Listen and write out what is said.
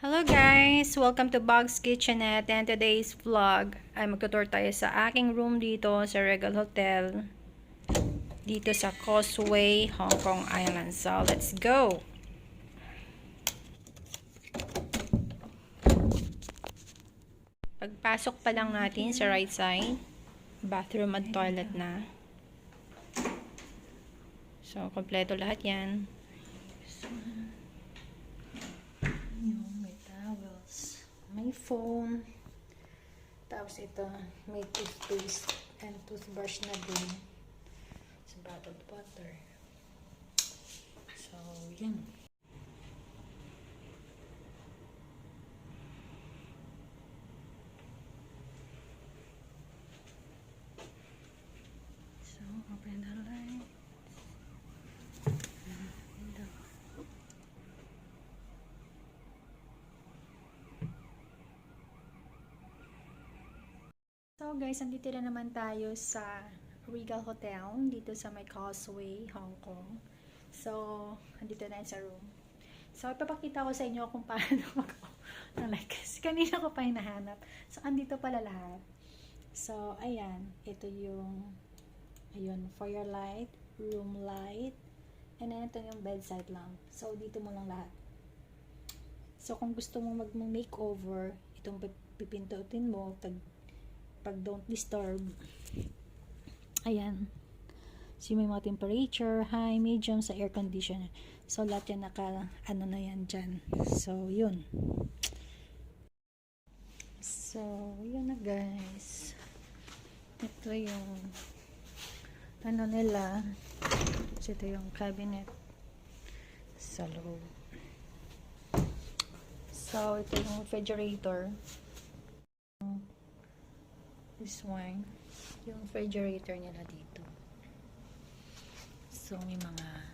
Hello guys! Welcome to Bog's Kitchenette, and today's vlog ay magtutour tayo sa aking room dito sa Regal Hotel dito sa Causeway, Hong Kong Island. So, let's go! Pagpasok pa lang natin sa right side, bathroom at toilet na. So, kompleto lahat yan. May towels, may phone, tapos ito, may toothpaste and toothbrush na din sa bottled water. So, yan. So, open the light. So guys, andito na naman tayo sa Regal Hotel dito sa may Causeway, Hong Kong. So, andito na sa room. So, ipapakita ko sa inyo kung paano like, kanina ko pa hinahanap. So, andito pala lahat. So, ayan. Ito yung ayun, foyer light, room light, and then ito yung bedside lamp. So, dito mo lang lahat. So, kung gusto mo mag-makeover, itong pipindutin mo, pag don't disturb, ayan. So, may mga temperature, high, medium sa air conditioner. So, lahat yan ano na yan dyan. So, yun. So, yun na guys. Ito yung ano nila. So, ito yung cabinet sa loob. So, ito yung refrigerator. This one, yung refrigerator nila dito. So, may mga